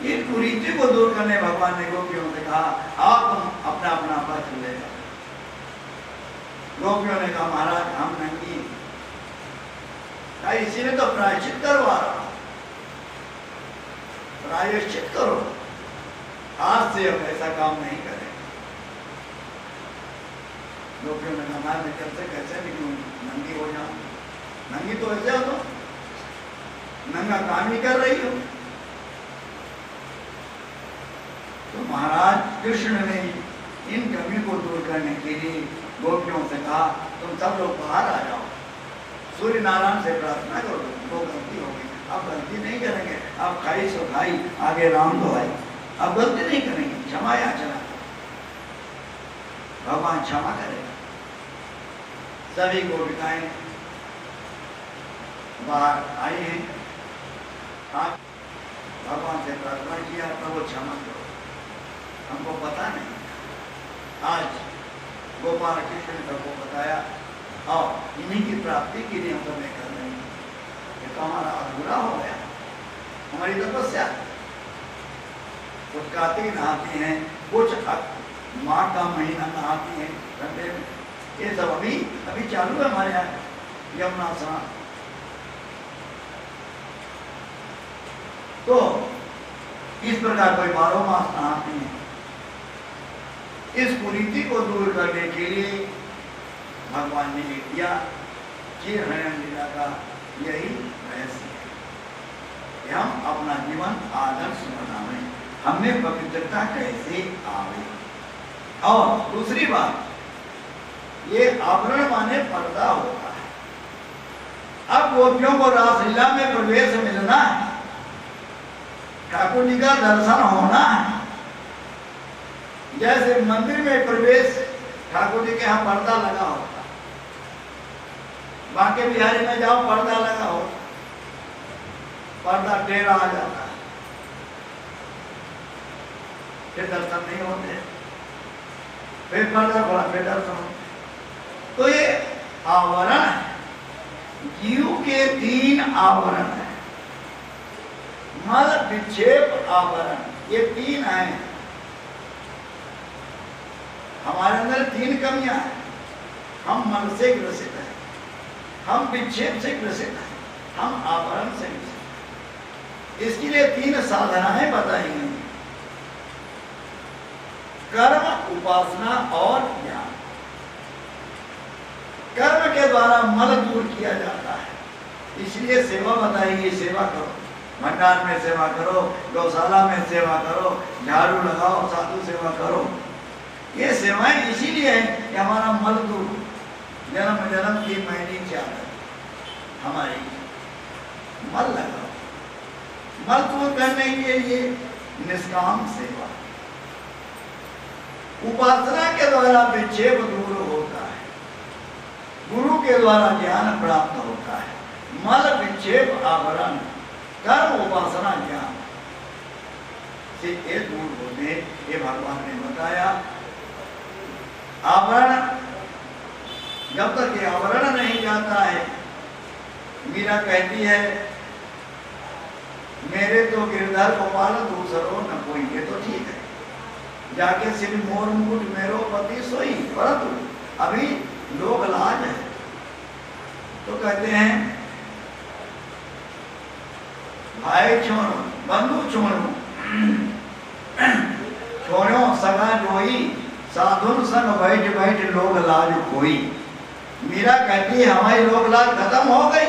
ये कुरीति को दूर करने भगवान ने गोपियों से कहा, आप तुम अपना अपना वस्त्र ले जाओ। गोपियों ने कहा, महाराज हम नंगी, इसीलिए तो प्रायश्चित करवा रहा हूं, प्रायश्चित करो, आज से अब ऐसा काम नहीं करें। गोपियों ने कहा, मैं कैसे कैसे निकलूं, नंगी हो जाऊं? नंगी तो ऐसे हो, तो नंगा काम ही कर रही हो। तो महाराज कृष्ण ने इन कमी को दूर करने के लिए गोपियों से कहा, तुम सब लोग बाहर आ जाओ, सूर्य नारायण से प्रार्थना करो, वो गलती होगी, अब गलती नहीं करेंगे, अब खाई सो खाई, आगे राम दो आई, अब गलती नहीं करेंगे, क्षमा याचना, भगवान क्षमा करेगा। सभी गोपिकाएं बाहर आई हैं, आज भगवान से प्रार्थना किया, प्रभु क्षमा करो, हमको पता नहीं। आज गोपाल कृष्ण ने सबको बताया, और इन्हीं की प्राप्ति के लिए हम सब कर रहे हैं। ये तो हमारा अधूरा हो गया, हमारी तपस्या। कुछ कार्तिक नहाती हैं, कुछ माघ का महीना नहाती हैं ठंडे में, ये सब अभी चालू है हमारे यहाँ यमुना स्नान। तो इस प्रकार कोई 12 मास नहाती हैं। इस कुरीति को दूर करने के लिए भगवान ने किया कि हरण लीला का यही रहस्य है कि हम अपना जीवन आदर्श बनावें, हमें पवित्रता कैसे आवे। और दूसरी बात, ये आवरण माने पर्दा होता है। अब गोपियों को रासलीला में प्रवेश मिलना है, ठाकुर जी का दर्शन होना है। जैसे मंदिर में प्रवेश ठाकुर जी के यहाँ पर्दा लगा होता, बांके बिहारी में जाओ पर्दा लगा हो, पर्दा टेढ़ा आ जाता है, फिर दर्शन नहीं होते, फिर पर्दा खोला फिर दर्शन होते। तो ये आवरण है, जीव के 3 आवरण है, मल विक्षेप आवरण, ये 3 हैं। हमारे अंदर 3 कमियां हैं, हम मन से ग्रसित हैं, हम विक्षेप से ग्रसित हैं, हम आवरण से ग्रसित। इसके लिए 3 साधनाएं बताई गई, कर्म, उपासना और ज्ञान। कर्म के द्वारा मल दूर किया जाता है, इसलिए सेवा बताएगी, सेवा करो, भंडार में सेवा करो, गौशाला में सेवा करो, झाड़ू लगाओ, साधु सेवा करो। ये सेवाएं इसीलिए है कि हमारा मल दूर, जन्म जन्म की मैली चादर हमारी मल लगाओ। मल दूर करने के लिए निष्काम सेवा, उपासना के द्वारा विक्षेप दूर होता है, गुरु के द्वारा ज्ञान प्राप्त होता है। मल विक्षेप आवरण, कर्म उपासना ज्ञान से ये दूर होते, ये भगवान ने बताया। आवरण, जब तक ये आवरण नहीं जाता है, मीरा कहती है, मेरे तो गिरधर गोपाल दूसरो न कोई, ये तो ठीक है, जाके सिर मोर मुकुट मेरो पति सोई, परंतु अभी लोग लाज है। तो कहते हैं, भाई छोड़ो, बंधु छोड़ो, छोड़ो सगा जोई, साधुन संग बैठ बैठ लोग लाज कोई। मीरा कहती है, हमारी लोग लाज खत्म हो गई,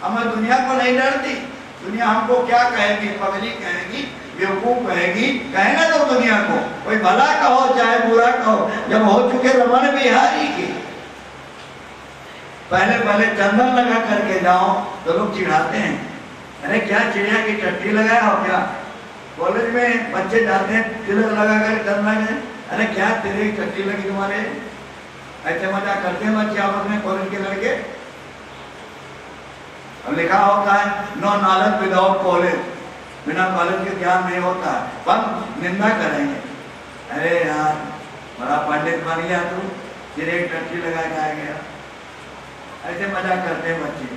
हमें दुनिया को नहीं डरती, दुनिया हमको क्या कहेगी? पगली कहेगी, बेवकूफ कहेगी, कहेगा तो दुनिया को। कोई भला कहो चाहे बुरा कहो, जब हो चुके रमन बिहारी की, पहले पहले चंदन लगा करके जाओ तो लोग चिढ़ाते हैं, अरे क्या चिड़िया की टट्टी लगाया हो क्या? कॉलेज में बच्चे जाते हैं तिलक लगा कर चंदन लगे, अरे क्या तेरे टट्टी लगी तुम्हारे? ऐसे मजा करते हैं बच्चे आपस में, कॉलेज के लड़के। अब लिखा होता है नो नॉलेज विदाउट कॉलेज, बिना कॉलेज के ज्ञान नहीं होता है। पर निंदा करेंगे, अरे यार बड़ा पंडित बन गया तू, तेरे टट्टी लगा के आ गया। ऐसे मजाक करते हैं बच्चे।